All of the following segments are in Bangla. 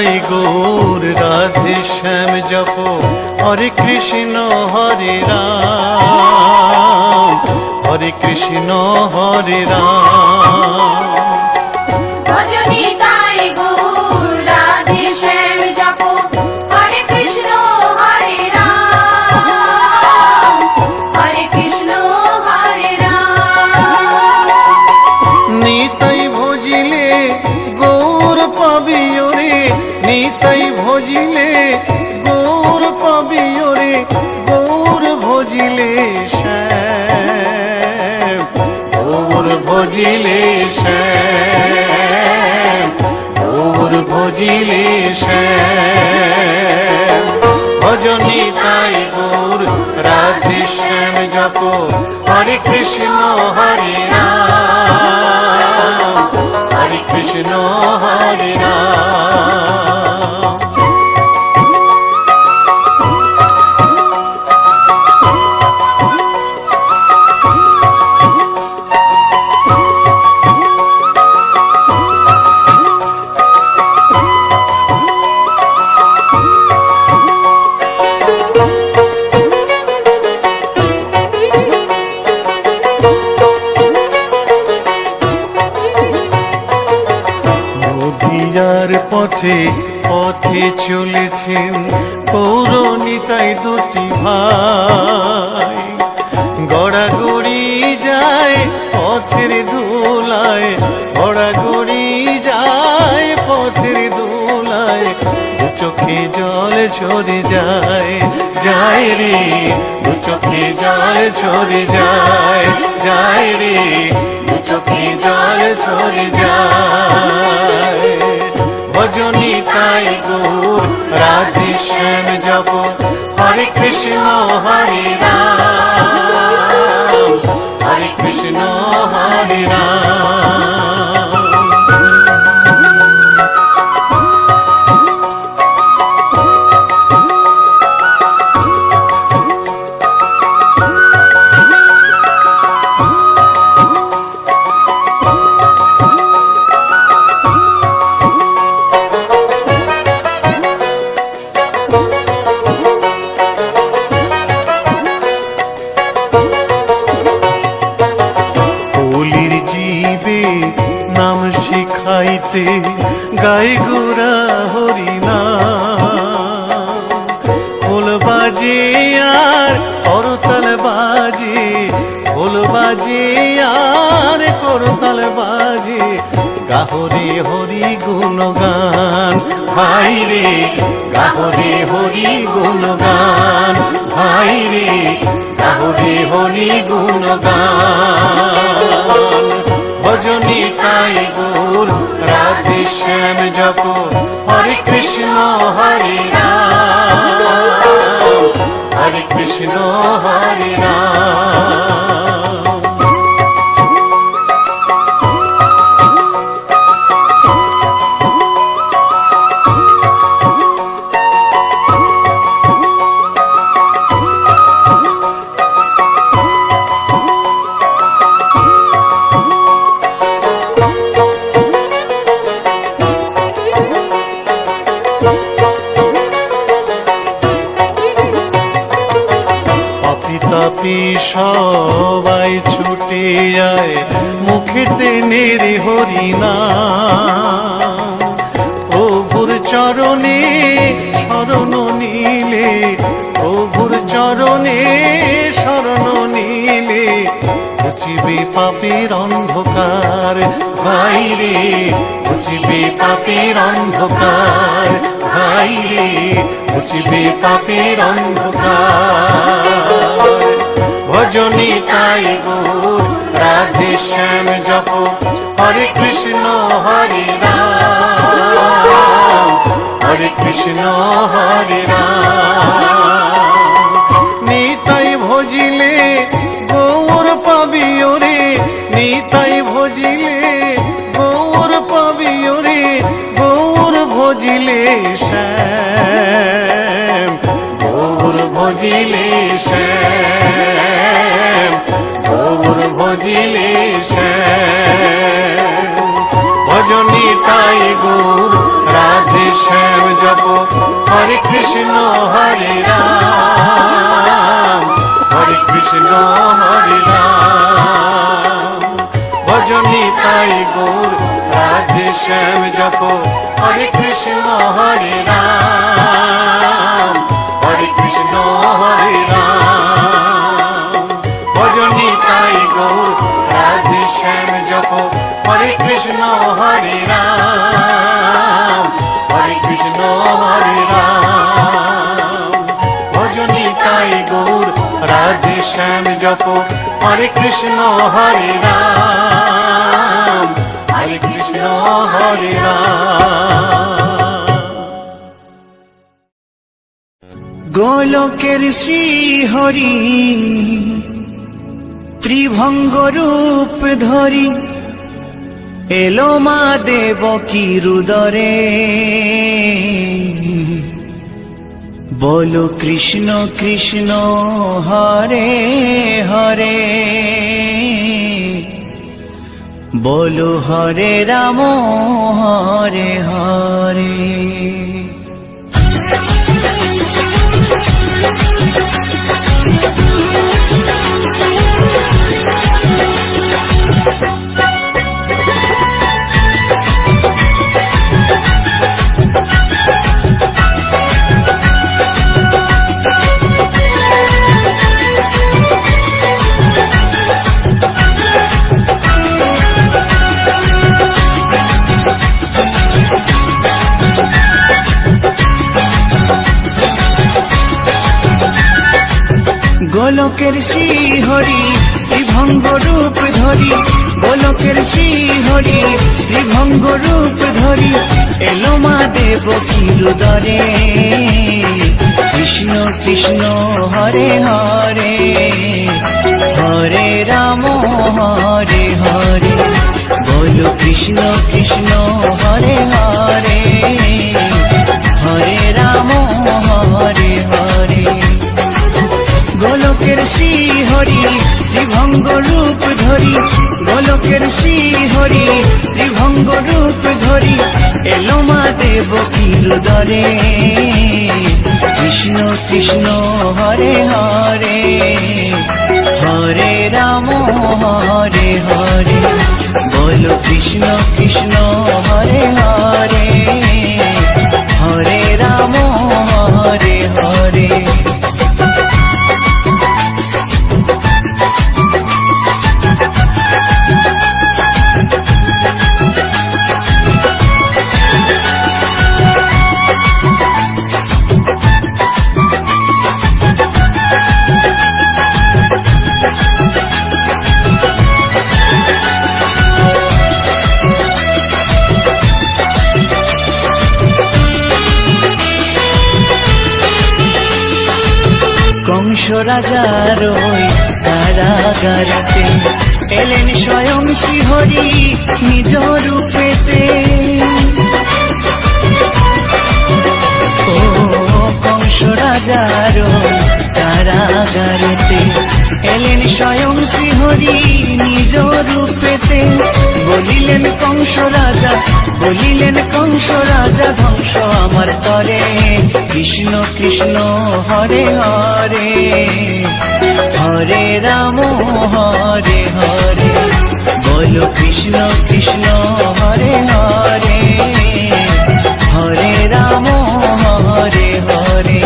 নিতাই গৌর রাধে শ্যাম জপ হরে কৃষ্ণ হরে রাম হরে কৃষ্ণ হরে রাম। ভজ নিতাই গৌর রাধে শ্যাম জপ হরে কৃষ্ণ হরে রাম হরে কৃষ্ণ হরে রাম। নিতাই ভজিলে গৌর পাবি ওরে নিতাই ভজিলে গৌর পাবি ওরে গৌর ভজিলে শ্যাম গৌর ভজিলে শ্যাম গৌর ভজিলে শ্যাম। ভজ নিতাই গৌর রাধে শ্যাম জপ হরে কৃষ্ণ হরে রাম হরে কৃষ্ণ হরে রাম। নদিয়ার পথে পথে চলেছেন গৌর নিতাই দুটি ভাই, গড়াগড়ি যায় পথের ধুলায় গড়াগড়ি যায় পথের ধুলায় দু চোখে জল ঝরে যায় যায় রে দু চোখে জল ঝরে যায় যায় রে দু চোখে জল ঝরে যায়। ভজ নিতাই গৌর রাধে শ্যাম জপ হরে কৃষ্ণ হরে রাম হরে কৃষ্ণ হরে রাম। নাম শিখাইতে গাই গোরা হরি নাম, খোল বাজে আর করতাল বাজে খোল বাজে আর করতাল বাজে গাহরে হরি গুণগান ভাই রে গাহরে হরি গুণগান ভাই রে গাহরে হরি গুণগান। ভজ নিতাই গৌর রাধে শ্যাম জপ হরে কৃষ্ণ হরে রাম হরে কৃষ্ণ হরে রাম। তাপি সবাই ছুটে যায় মুখেতে নেরে হরি নাম, প্রভুর চরণে শরণ নিলে প্রভুর চরণে শরণ নিলে ঘুচিবে পাপের অন্ধকার ভাই রে ঘুচিবে পাপের অন্ধকার ভাই রে ঘুচিবে পাপের অন্ধকার। ভজ নিতাই গৌর রাধে শ্যাম জপ হরে কৃষ্ণ হরে রাম হরে কৃষ্ণ হরে রাম। নিতাই ভজিলে গৌর পাবি ওরে নিতাই ভজিলে গৌর পাবি ওরে গৌর ভজিলে শ্যাম গৌর ভজিলে শ্যাম গৌর ভজিলে শ্যাম। ভজ নিতাই গৌর রাধে শ্যাম হরে কৃষ্ণ হরে রাম, হরে কৃষ্ণ হরে রাম। ভজনি তাই গৌর রাধে শ্যাম জপ, হরে কৃষ্ণ হরে রাম, হরে কৃষ্ণ হরে রাম। ভজনি তাই গৌর রাধে শ্যাম জপ, হরে কৃষ্ণ হরে রাম, হরে কৃষ্ণ হরে রাম। ভজনি তাই গৌর রাধে শ্যাম জপ, হরে কৃষ্ণ হরে রাম, হরে কৃষ্ণ হরে রাম। গোলকের শ্রী হরি ত্রিভঙ্গ রূপ ধরি এলো মা দেবকীর উদরে। বলো কৃষ্ণ কৃষ্ণ হরে হরে, বলো হরে রাম হরে হরে। গোলকের শ্রী হরি ত্রিভঙ্গ রূপ ধরি, গোলকের শ্রী হরি ত্রিভঙ্গ রূপ ধরি এলো মা দেবকীর উদরে। কৃষ্ণ কৃষ্ণ হরে হরে, হরে রাম হরে হরে। বলো কৃষ্ণ কৃষ্ণ হরে হরে, হরে রাম হরে হরে। গোলকের শ্রী হরি ত্রিভঙ্গ রূপ ধরি, গোলকের শ্রী হরি ত্রিভঙ্গ রূপ ধরি এলো মা দেবকীর উদরে। কৃষ্ণ কৃষ্ণ হরে হরে, হরে রাম হরে হরে। বলো কৃষ্ণ কৃষ্ণ হরে হরে, হরে রাম হরে হরে। কংস রাজার ওই কারাগারেতে এলেন স্বয়ং শ্রীহরি নিজ রূপেতে। ও কংস রাজার ওই কারাগারেতে এলেন স্বয়ং শ্রীহরি নিজ রূপেতে। বলিলেন কংস রাজা, বলিলেন কংস রাজা ধ্বংস আমার তরে। কৃষ্ণ কৃষ্ণ হরে হরে, হরে রাম হরে হরে। বলো কৃষ্ণ কৃষ্ণ হরে হরে, হরে রাম হরে হরে।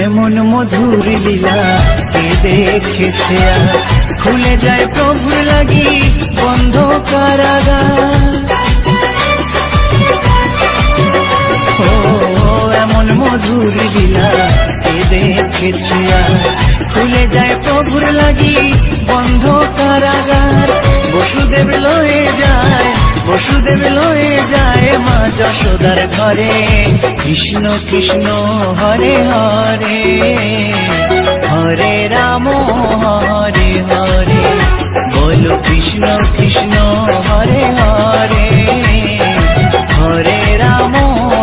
এমন মধুর লীলা কে দেখেছে আর, খুলে যায় প্রভুর লাগি বন্ধ কারাগার। ও এমন মধুর লীলা কে দেখেছে আর, খুলে যায় প্রভুর লাগি বন্ধ কারাগার। বসুদেব লয়ে যায় বসুদেব লয়ে যায় মা যশোদার ঘরে। কৃষ্ণ কৃষ্ণ হরে হরে, হরে রাম হরে হরে, বলো কৃষ্ণ কৃষ্ণ হরে হরে, হরে রাম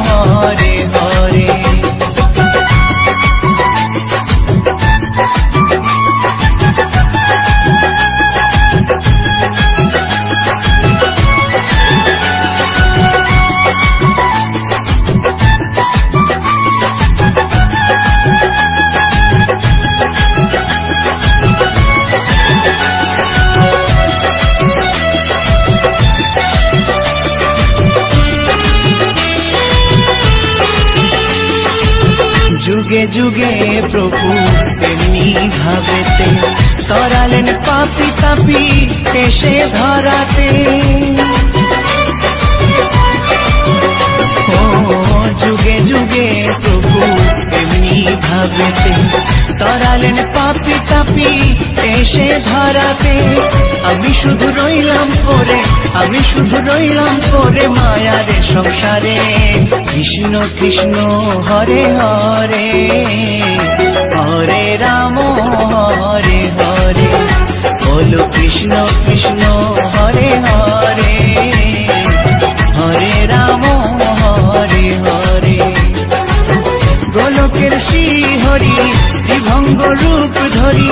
হরে হরে। যুগে যুগে প্রভু তেমনি ভাবেতে তরালেন পাপি তাপি এসে ধরাতে। ও যুগে যুগে প্রভু তেমনি ভাবেতে তরালেন পাপি তাপি এসে ধরাতে। আমি শুধু রইলাম পরে, আমি শুধু রইলাম পরে মায়ারে সংসারে। কৃষ্ণ কৃষ্ণ হরে হরে, হরে রাম হরে হরে, বলো কৃষ্ণ কৃষ্ণ হরে হরে, হরে রাম হরে হরে। গোলকের শ্রী হরি ত্রিভঙ্গ রূপ ধরি,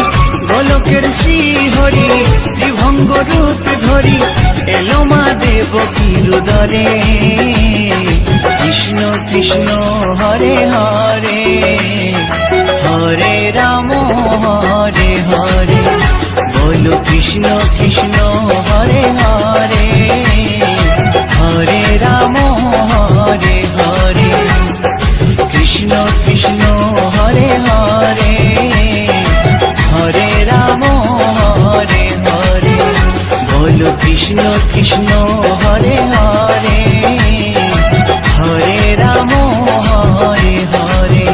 গোলকের শ্রী হরি ত্রিভঙ্গ রূপ ধরি, এলো মা দেবকীর উদরে। কৃষ্ণ কৃষ্ণ হরে হরে, হরে রাম হরে হরে, বলো কৃষ্ণ কৃষ্ণ হরে হরে, হরে রাম হরে হরে। কৃষ্ণ কৃষ্ণ হরে হরে, হরে রাম হরে হরে, বলো কৃষ্ণ কৃষ্ণ হরে হরে, হরে রাম হরে হরে।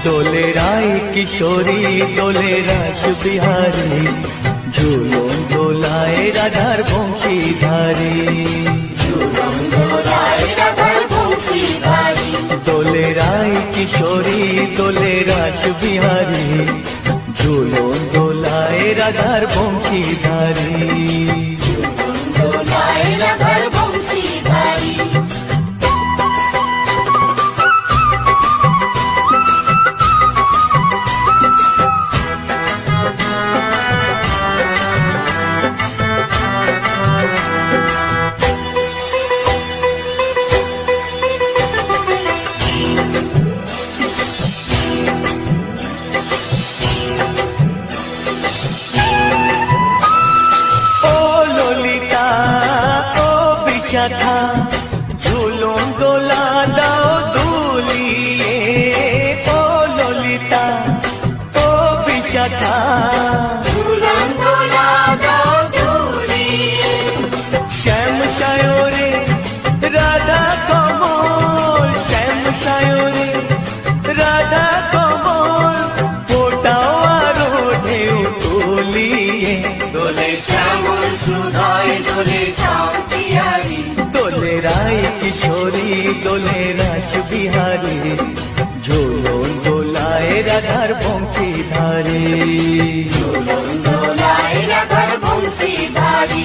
দোলে রায় কিশোরী দোলে রাস বিহারী, ঝুলন দোলায় রাধার বংশীধারী। দোলে রায় কিশোরী দোলে রাস বিহারী, ঝুলন দোলায় রাধার বংশীধারী। ঝুলন দোলা দাও দুলিয়ে, ও ললিতা ও বিশাখা। ঝুলন দোলা দাও দুলিয়ে, শ্যাম সায়রে রাধা কমল, শ্যাম সায়রে রাধা কমল, ফোটাও আরো ঢেউ তুলিয়ে। দোলে শ্যামল সুধায় দোলে শান্তিয়ারি, দোলে রায় কিশোরী দোলে রাস বিহারী, ঝুলন দোলায় রাধার বংশীধারী। ঝুলন দোলায় রাধার বংশীধারী।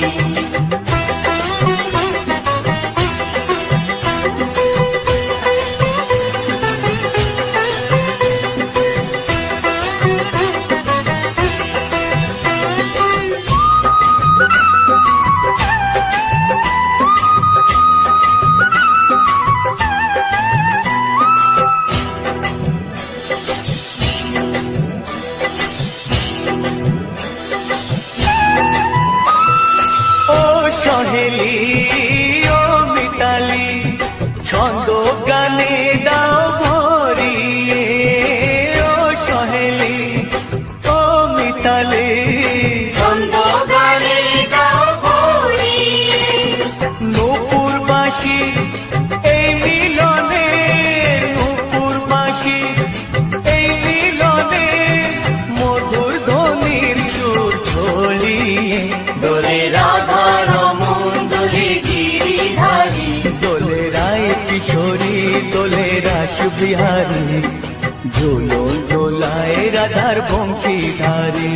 ঝুলন দোলায় রাধার বংশীধারী,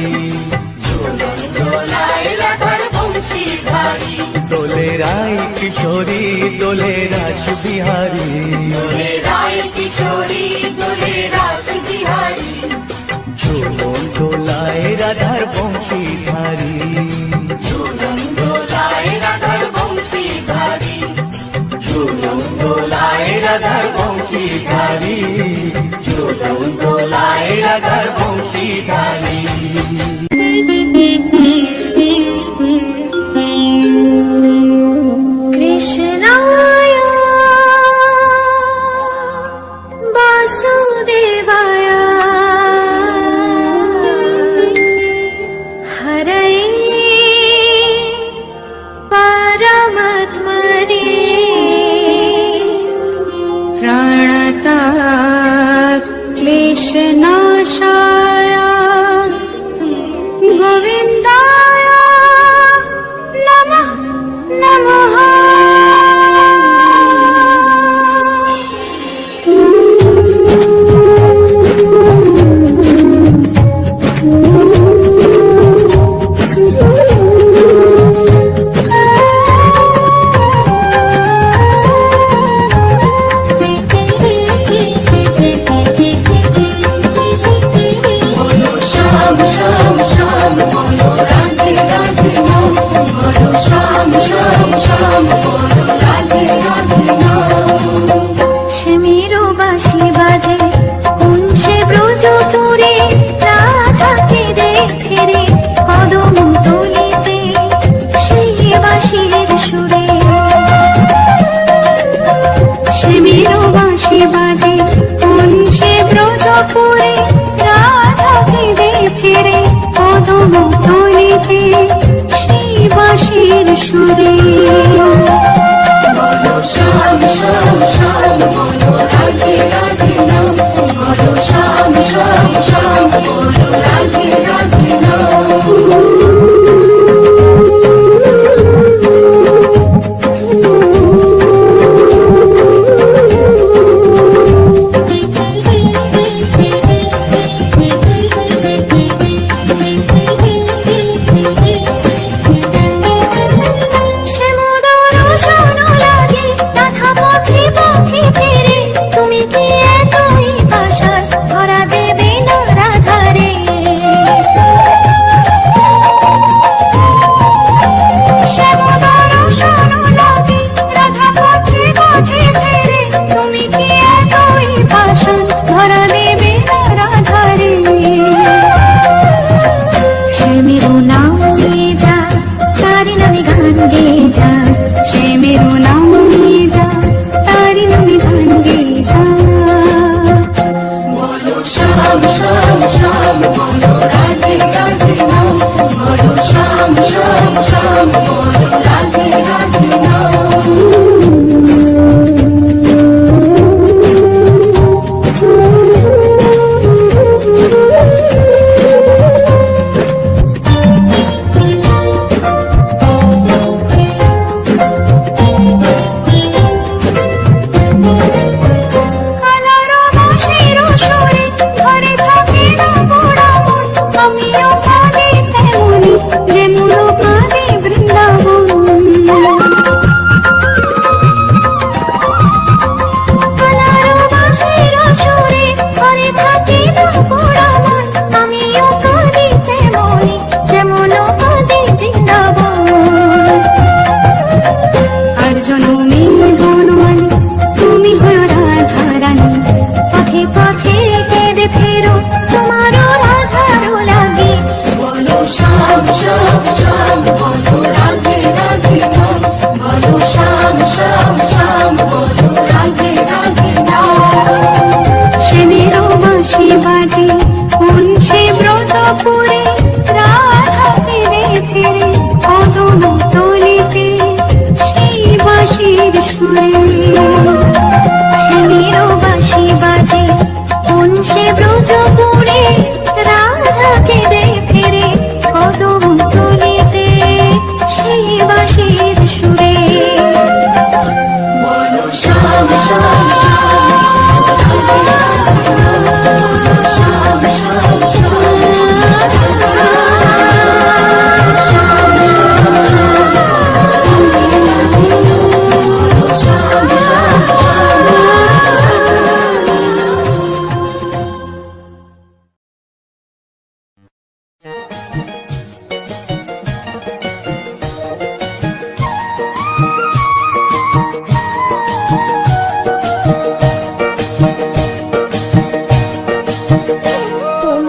ঝুলন দোলায় রাধার বংশীধারী, দোলে রায় কিশোরী দোলে রাস বিহারী, দোলে রায় কিশোরী দোলে রাস বিহারী, ঝুলন দোলায় রাধার বংশীধারী, ঝুলন দোলায় রাধার বংশীধারী, ঝুলন দোলায় রাধার বংশীধারী, ঝুলন দোলায় রাধার বংশীধারী। কৃষ্ণায় বাসুদেবায় হরয়ে পরমাত্মনে প্রাণতাৎ ক্লেশনাশায় গোবিন্দায় নমঃ নমঃ।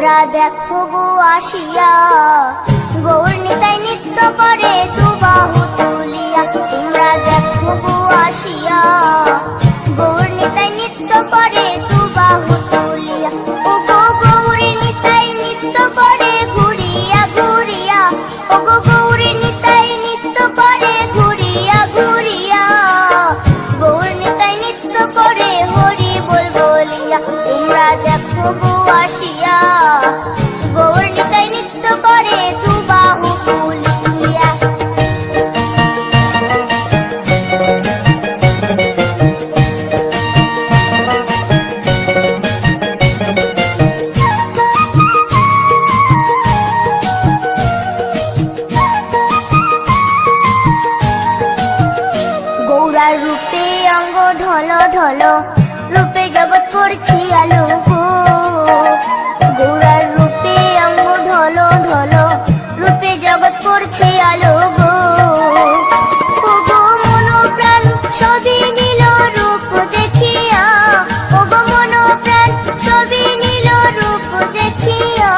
তোমরা দেখো গো আসিয়া গৌর নিতাই নৃত্য করে দুবাহু তুলিয়া। তোমরা দেখো গো আসিয়া গৌর নিতাই নৃত্য করে দুবাহু তুলিয়া। ও গো গৌরী নিতাই নৃত্য করে ঘুরিয়া ঘুরিয়া। ও গো গৌরী নিতাই নৃত্য করে ঘুরিয়া ঘুরিয়া। গৌর নিতাই নৃত্য করে হরি বল বলিয়া। তোমরা দেখো গো আসিয়া গৌর নিতাই নৃত্য করে দুবাহু তুলিয়া। গৌরার রূপে অঙ্গ ঢল ঢল রূপে জগৎ করছি আলো গো। গৌরার রূপে অঙ্গ ঢল ঢল রূপে জগৎ করছি আলো গো। ও গো মন প্রাণ সবই নীল রূপ দেখিয়া। ও গো মন প্রাণ সবই নীল রূপ দেখিয়া।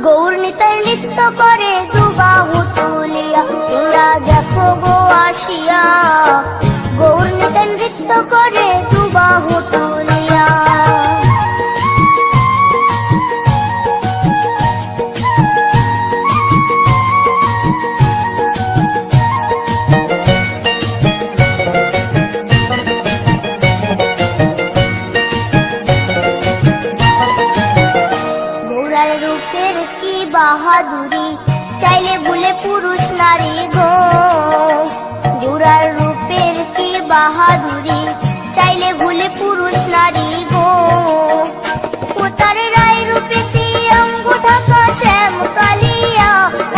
গৌর নিতাই নৃত্য করে দুবাহু তুলিয়া। তোমরা দেখো গো আসিয়া গৌর নিতাই নৃত্য করে দুবাহু তুলিয়া। গৌরার রূপের কি বাহাদুরি চাইলে ভুলে পুরুষ নারী গো। গৌরার রূপের কি বাহাদুরি চাইলে ভুলে পুরুষ নারী গো। ও তার রায় রূপেতে অঙ্গ ঢাকা শ্যাম কালিয়া।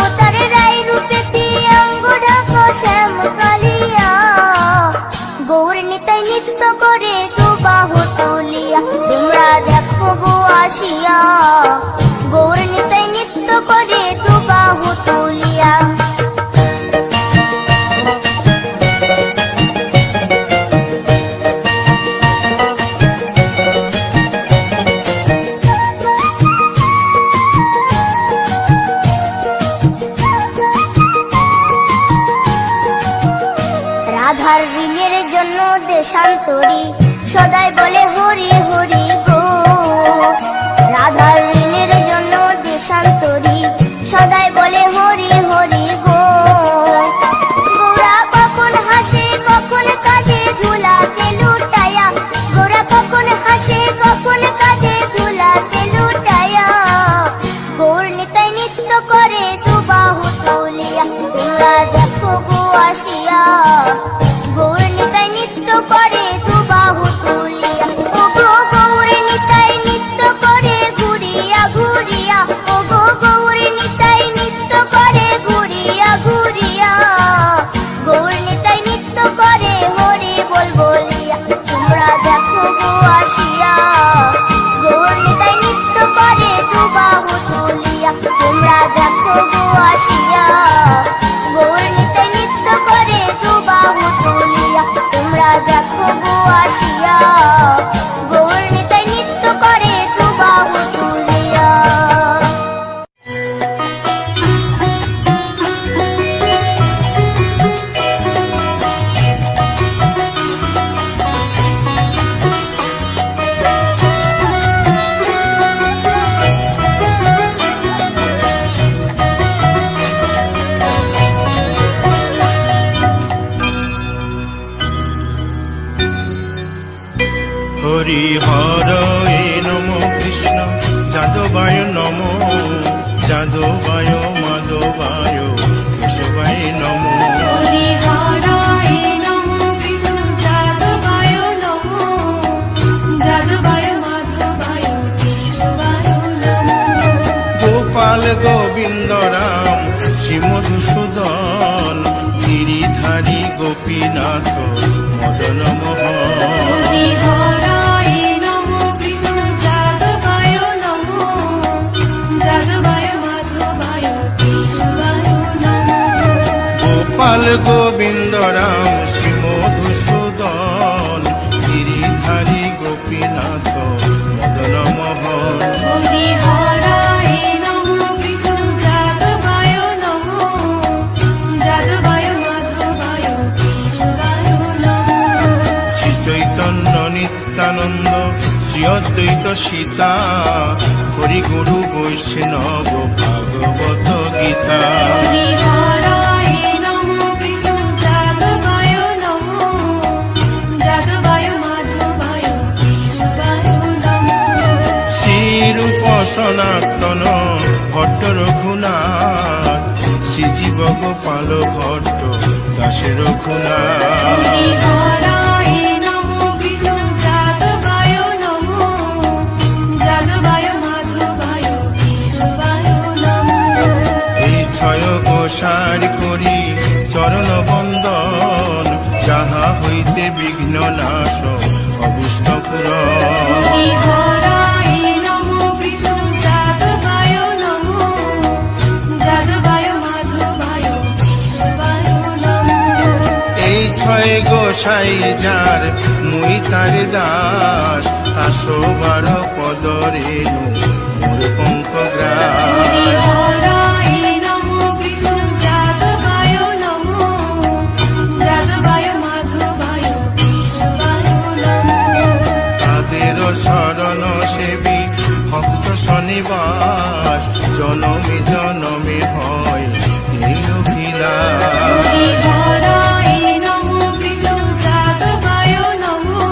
ও তার রায় রূপেতে অঙ্গ ঢাকা শ্যাম কালিয়া। গৌর নিতাই নৃত্য করে দুবাহু তুলিয়া। তোমরা দেখো গো আসিয়া গৌর নিতাই নৃত্য করে দুবাহু তুলিয়া। রাধার ঋণের জন্য দেশান্তরী সদাই বলে হরি হরি গো। রাধার ঋণের জন্য দেশান্তরী সদাই বলে হরি হরি গো। গৌরা কখন হাসে কখন কাঁদে ধুলাতে লুটায়া। গৌরা কখন হাসে কখন কাঁদে ধুলাতে লুটায়া। গৌর নিতাই নৃত্য করে দুবাহু তুলিয়া। তোমরা দেখো গো আসিয়া গৌর নিতাই নৃত্য করে দুবাহু তুলিয়া। ও গো গৌর নিতাই নৃত্য করে ঘুরিয়া ঘুরিয়া। ও গো গৌর নিতাই নৃত্য করে ঘুরিয়া ঘুরিয়া। গৌর নিতাই নৃত্য করে হরি বল বলিয়া। তোমরা দেখো গো আসিয়া গৌর নিতাই নৃত্য করে দুবাহু তুলিয়া। তোমরা দেখো গো আসিয়া গৌর নিতাই নৃত্য করে দুবাহু তুলিয়া। তোমরা দেখো গো আসিয়া গৌর নিতাই নৃত্য করে দুবাহু তুলিয়া। হরি হরয়ে নম কৃষ্ণ যাদবায় নম যাদবায় মাধবায় কেশবায় নম। হরি হরায় নমো কৃষ্ণ যাদবায় নমো যাদবায় মাধবায় কেশবায় নমো। গোপাল গোবিন্দ রাম শ্রী মধুসূদন গিরিধারী গোপীনাথ মদন মোহন। হরি হরায় নমো কৃষ্ণ যাদবায় নমো যাদবায় মাধবায় কেশবায় নমো। গোপাল গোবিন্দ রাম শ্রী মধুসূদন গিরিধারী গোপীনাথ মদন মোহন। হরি হরায় অদ্বৈত সীতা, হরি গুরু বৈষ্ণব ভাগবত গীতা। হরি হরায় নমো কৃষ্ণ যাদবায় নমো, যাদবায় মাধবায় কেশবায় নমো। শ্রীরূপ সনাতন ভট্ট রঘুনাথ, শ্রীজীব গোপাল ভট্ট দাসে রঘুনাথ। হরি হরায় নমো কৃষ্ণ যাদবায় নমো, যাদবায় মাধবায় কেশবায় নমো। এই ছয় গোসার করি চরণ বন্দন, যাহা হইতে বিঘ্ন নাশ অভীষ্ট পূরণ। হরি হরায় নমো কৃষ্ণ যাদবায় নমো, যাদবায় মাধবায় কেশবায় নমো। এই ছয় গোসাই যার মুই তার দাস, 112 পদ রেণু মোর পঙ্কগ্রাস। হরি হরায় নমো কৃষ্ণ যাদবায় নমো, যাদবায় মাধবায় কেশবায় নমো। তাদের শরণ সেবী ভক্ত শনিবাস, জনমে জনমে হয় এই অভিলাষ। হরি হরায় নমো কৃষ্ণ যাদবায় নমো,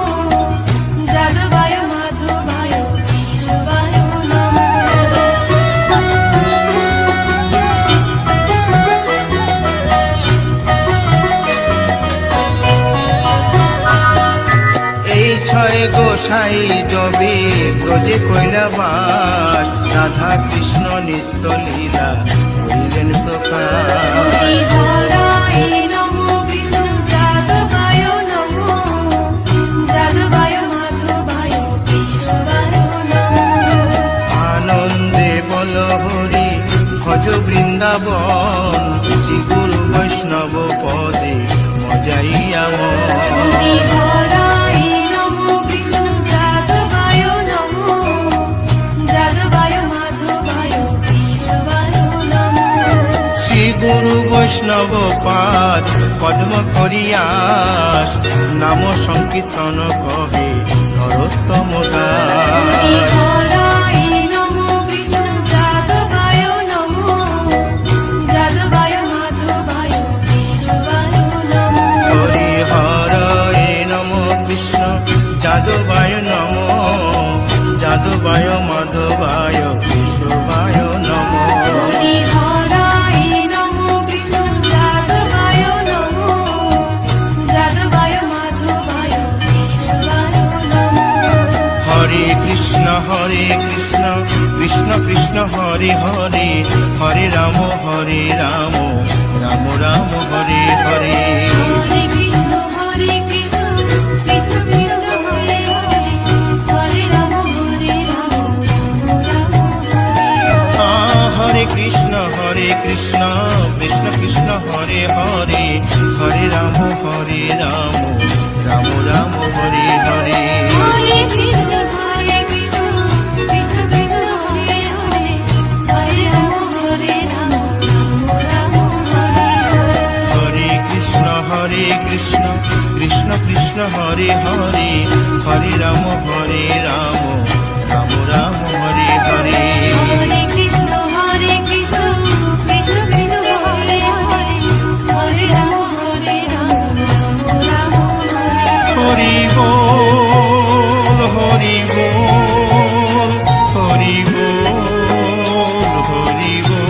যাদবায় মাধবায় কেশবায় নমো। এই ছয় গোসাই যবে ব্রজে কৈলাবাস, রাধা কৃষ্ণ নিত্য লীলা করিলেন প্রকাশ। হরি হরায় নমো কৃষ্ণ যাদবায় নমো, যাদবায় মাধবায় কেশবায় নমো। আনন্দে বল হরি ভজ বৃন্দাবন, শ্রী গুরু বৈষ্ণব পদে মজাইয়া মন। হরি হরায় নমো কৃষ্ণ যাদবায় নমো, যাদবায় মাধবায় কেশবায় নমো। শ্রী গুরু বৈষ্ণব পাদ পদ্ম করিয়াস, নাম সংকীর্তন কহে নরোত্তম হরি দাস। হরায় নমো কৃষ্ণ যাদবায় নমো, যাদবায় মাধবায় কেশবায় নমো। হরি হরে নম কৃষ্ণ যাদবায় নম, যাদবায় মাধবায় কেশবায় নম। হরি হরায় নমো কৃষ্ণ যাদবায় নমো, যাদবায় মাধবায় কেশবায় নমো। হরে কৃষ্ণ কৃষ্ণ কৃষ্ণ হরে হরে, হরে রাম রাম রাম হরে হরে। হরে কৃষ্ণ কৃষ্ণ কৃষ্ণ হরে হরে, হরে রাম রাম হরে হরে। হরে কৃষ্ণ কৃষ্ণ কৃষ্ণ হরে হরে, হরে রাম রাম রাম হরে হরে। হরে কৃষ্ণ কৃষ্ণ কৃষ্ণ হরে হরে, হরে রাম রাম হরে হরে। হরে কৃষ্ণ কৃষ্ণ কৃষ্ণ হরে হরে, হরে রাম রাম রাম হরে হরে। হরে কৃষ্ণ কৃষ্ণ কৃষ্ণ হরে হরে, হরে রাম রাম হরে হরে। হরি বল হরি বল হরি বল হরি বল।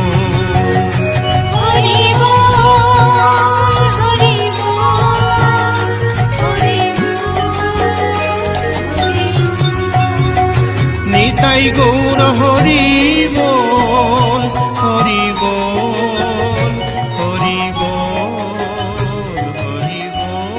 হরি বল হরি বল হরি বল। নিতাই গৌর হরি বল হরি বল হরি বল হরি বল।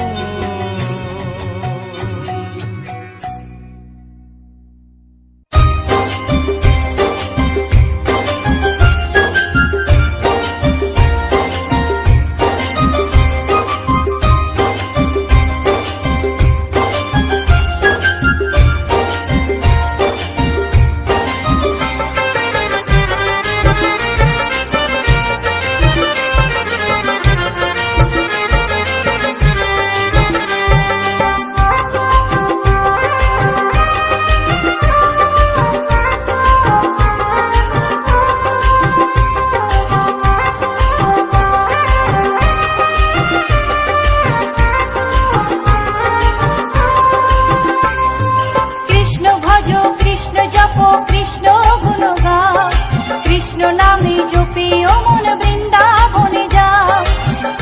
জপি ও মন বৃন্দাবনে যাও,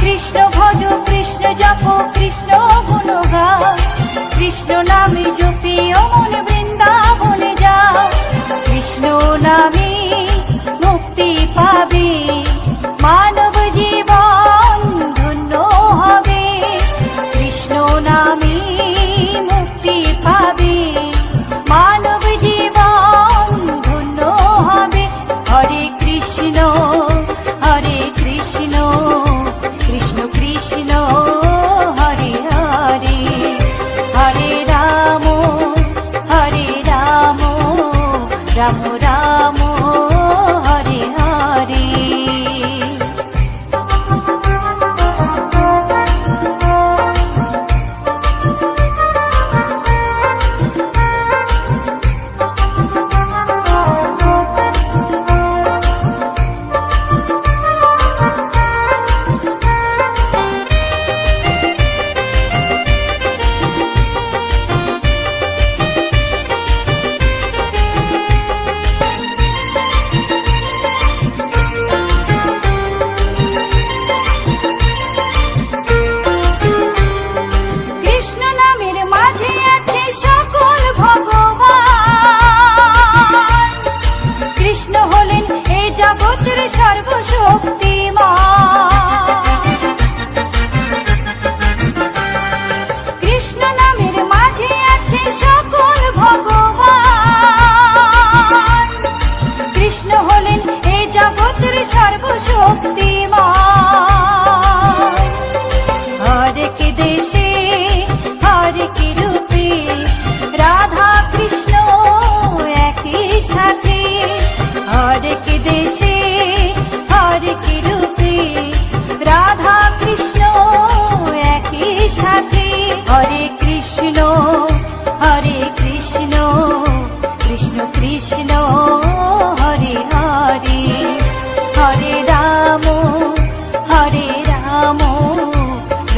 কৃষ্ণ ভজ কৃষ্ণ জপ কৃষ্ণ গুণ গাও, কৃষ্ণ নামে জপি ও মন বৃন্দাবনে যাও, কৃষ্ণ নামে মুক্তি পাবে, মানব জীবন ধন্য হবে, কৃষ্ণ নামে মুক্তি পাবে, মানব জীবন ধন্য হবে। হরে কৃষ্ণ কৃষ্ণ কৃষ্ণ হরে হরে, হরে রাম রাম রাম হরে হরে।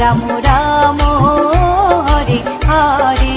রাম রাম হরে হরে।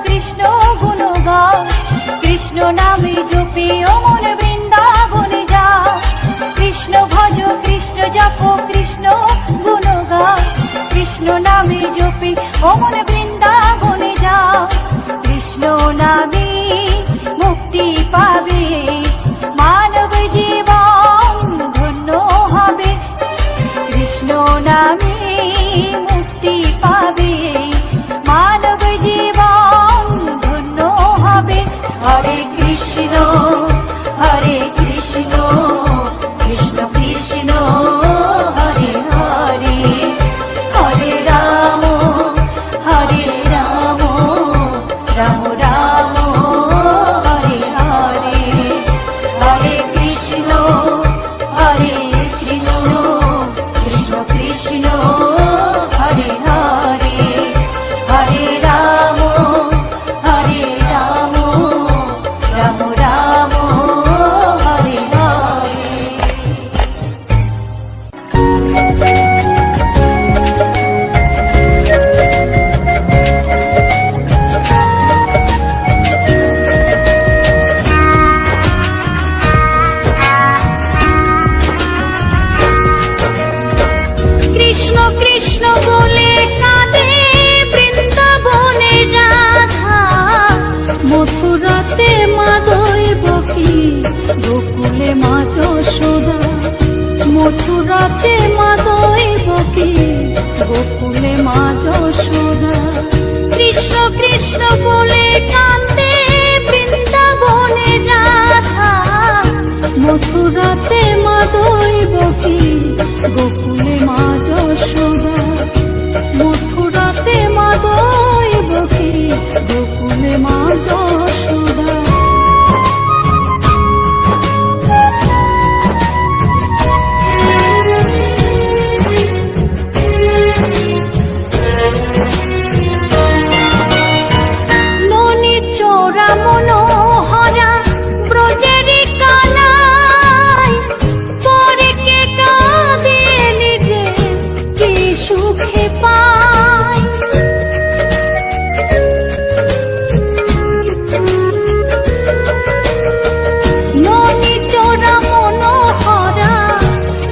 কৃষ্ণ গুণ গাও, কৃষ্ণ নামে জপি ও মন বৃন্দাবনে যাও, কৃষ্ণ ভজ কৃষ্ণ জপ কৃষ্ণ গুণ গাও, কৃষ্ণ নামে জপি ও মন বৃন্দাবনে যাও, কৃষ্ণ নামে মুক্তি পাবে, মানব জীবন ধন্য হবে, কৃষ্ণ নামে মুক্তি পাবে, মানব জীবন ধন্য হবে। হরে কৃষ্ণ কৃষ্ণ কৃষ্ণ হরে হরে, হরে রাম রাম রাম মথুরাতে মা দৈবকী গোকুলে মা যশোদা, মথুরাতে মা দৈবকী গোকুলে মা যশোদা। কৃষ্ণ কৃষ্ণ বলে কান্দে বৃন্দাবনে রাধা, মথুরাতে মা দৈবকী গোকুলে মা যশোদা, মথুরাতে মা দৈবকী গোকুলে মা যশোদা। ননি চোরা মনোহরা ব্রজেরি কানাই, পরে কে কাঁদিয়ে নিজে কি সুখে পায়। ননি চোরা মনোহরা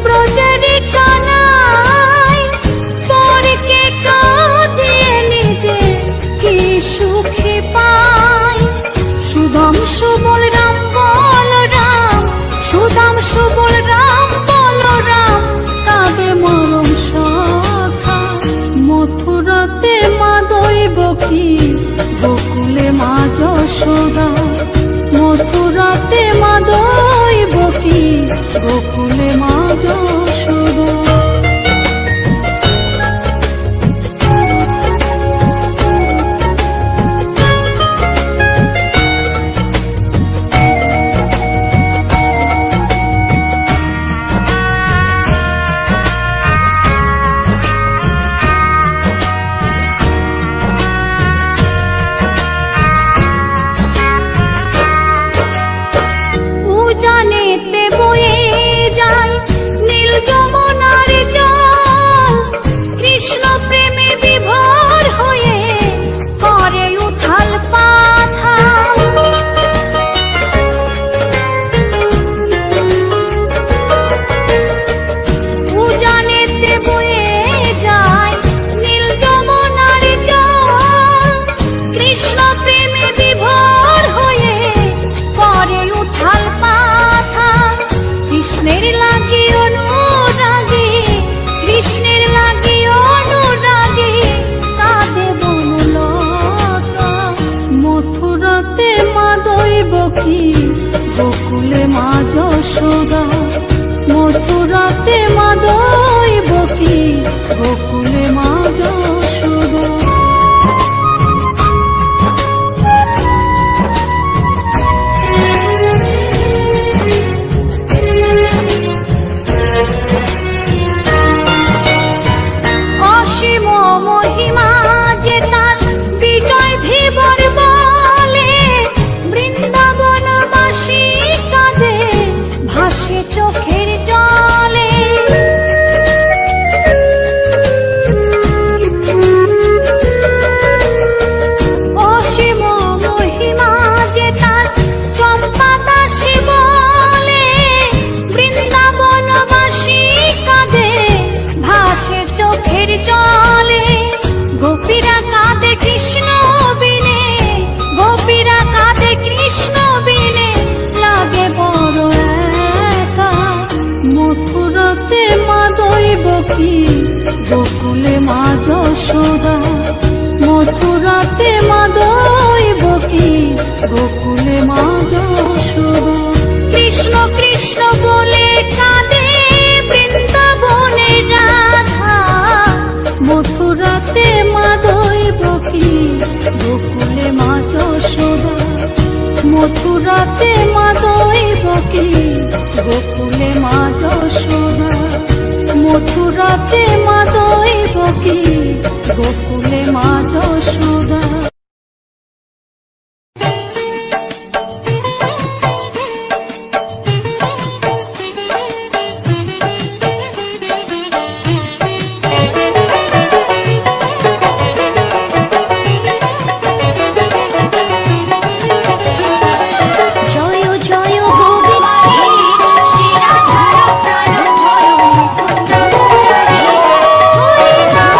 ব্রজেরি কানাই, পরে কে কাঁদিয়ে নিজে কি সুখে পায়। সুদাম সুবল রাম বলরাম, সুদাম সুবল রাম বলরাম কাঁদে মরম সখা, মথুরাতে মা দৈবকী গোকুলে মা যশোদা, মথুরাতে মা দৈবকী গোকুলে মা যশোদা। উজানেতে বয়ে যায় নীল যমুনার জল, কৃষ্ণ প্রেমে বিভোর হয়ে করে উথাল পাথাল। উজানেতে বয়ে যায় নীল যমুনার জল, কৃষ্ণ প্রেমে বিভোর হয়ে করে উথাল পাথাল। কৃষ্ণের লাগি অনুরাগী, কৃষ্ণের লাগি অনুরাগী কাঁদে বনলতা, মথুরাতে মা দৈবকী গোকুলে মা যশোদা, মথুরাতে মা দৈবকী গোকুলে মা যশোদা। অসীম মহিমা যে তার বিজয় ধীবর বলে, বৃন্দাবনবাসী কাঁদে ভাসে চোখের জলে। অসীম মহিমা যে তার চম্পা দাসী বলে, বৃন্দাবনবাসী কাঁদে ভাসে চোখের জলে। গোপীরা কাঁদে কৃষ্ণ বিনে, গোপীরা কাঁদে কৃষ্ণ বিনে লাগে বড় একা, মথুরাতে মা দৈবকী গোকুলে মা যশোদা, মথুরাতে মা দৈবকী গোকুলে মা যশোদা। কৃষ্ণ কৃষ্ণ বলে কাঁদে বৃন্দাবনে রাধা, মথুরাতে মা দৈবকী গোকুলে মা যশোদা, মথুরাতে মা দৈবকী গোকুলে মা যশোদা, মথুরাতে মা দৈবকী গোকুলে মা যশোদা। জয় জয় গোবিন্দে শিরাধার প্রাণ ভয় মুকুন্দ মুরারি, হরি নাম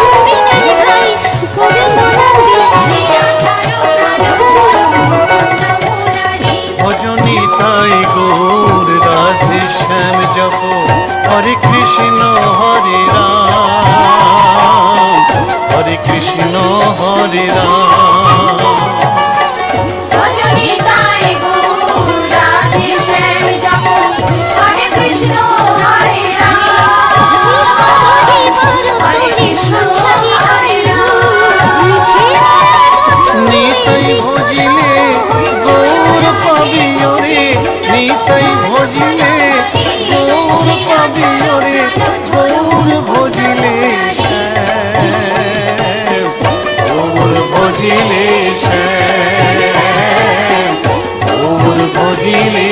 ভজিলে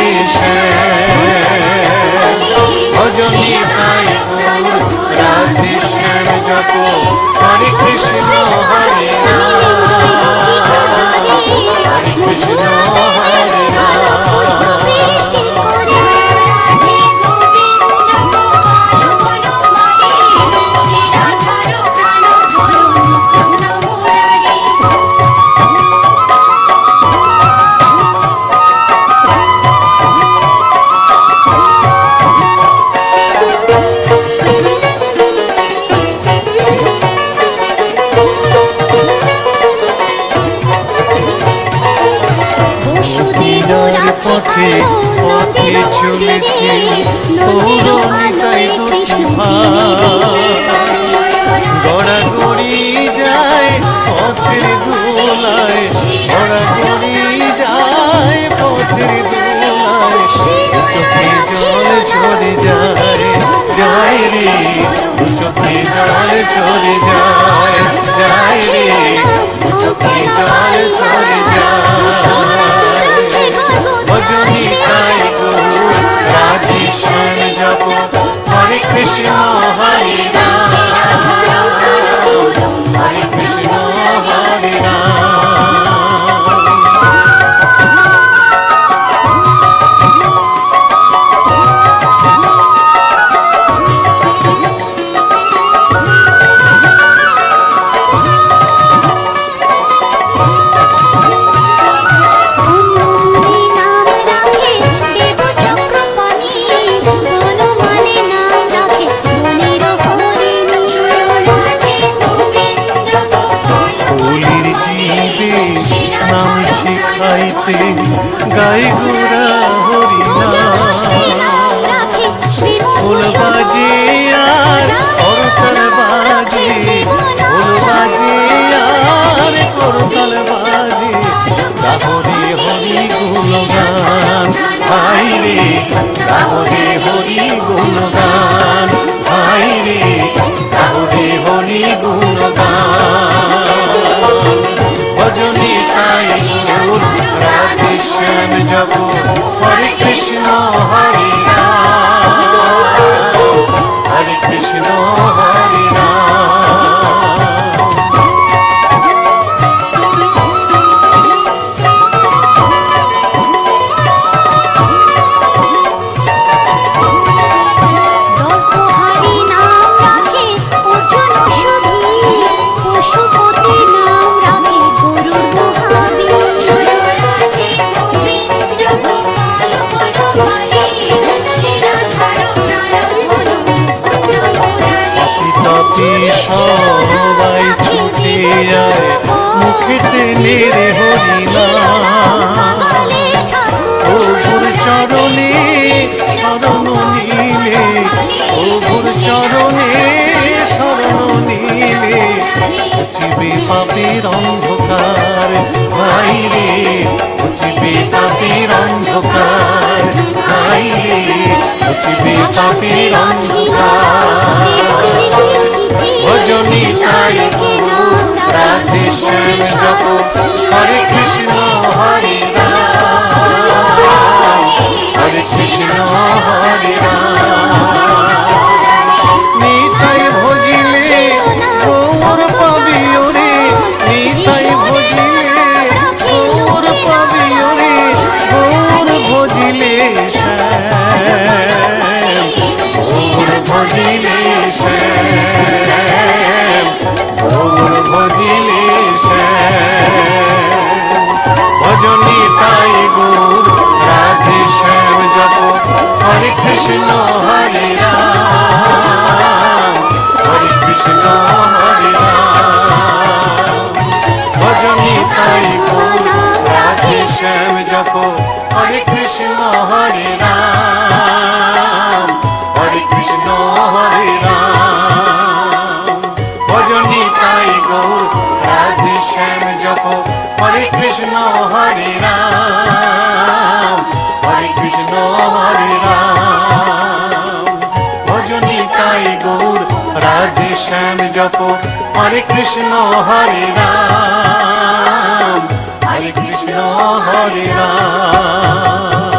ভজনী তাই গৌর রাধে শ্যাম জপ হরে কৃষ্ণ হরে রাম হরে কৃষ্ণ হরে রাম পথে পথে চলেছে পৌরমিতাই দুটি গড়াগড়ি যায় পথের দোলায় গড়াগড়ি যায় পথের দোলায় চোখে জল ঝরে যায় যায় রে চোখে জল ঝরে যায় যায় রে চোখে জল ঝরে যায় ভজনী তাই গৌর রাধে শ্যাম জপ হরে কৃষ্ণ হরে রাম হরে কৃষ্ণ হরে রাম গাই গোরা হরি নাম ফুল বাজে আর করতাল বাজে ফুল বাজে আর করতাল বাজে গাহরে হরি গুণগান ভাই রে গাহরে হরি গুণগান ভাই রে গাহরে হরি গুণগান ভজনী তাই গৌর রাধে শ্যাম জপ হরে কৃষ্ণ হরে রাম হরে কৃষ্ণ হরে রাম সবাই ছুটে যায় মুখেতে নেড়ে হরি নাম ও গুর চরণে শরণ নিলে ও গুর চরণে শরণ নিলে উচিবে পাপের অন্ধকার ভাই রে উচিবে পাপের অন্ধকার ভাই রে উচিবে পাপের অন্ধকার ভজনী তাই গৌর রাধে শ্যাম জপ হরে কৃষ্ণ হরে রাম হরে কৃষ্ণ হরে রাম নিতাই ভজিলে গৌর পাবি ওরে নিতাই ভজিলে গৌর পাবি ওরে গৌর ভজিলে শ্যাম গৌর ভজিলে শ্যাম গৌর ভজিলে ভজনী তাই গৌর রাধে শ্যাম জপ হরে কৃষ্ণ হরে রাম হরে কৃষ্ণ হরে রাম ভজনী তাই গৌর রাধে শ্যাম জপ হরে কৃষ্ণ হরে রাম হরে কৃষ্ণ হরে রাম ভজনী তাই গৌর রাধে শ্যাম জপ হরে কৃষ্ণ হরে রাম হরে কৃষ্ণ হরে রাম ভজনী তাই গৌর রাধে শ্যাম জপ হরে কৃষ্ণ হরে রাম হরে কৃষ্ণ হরে রাম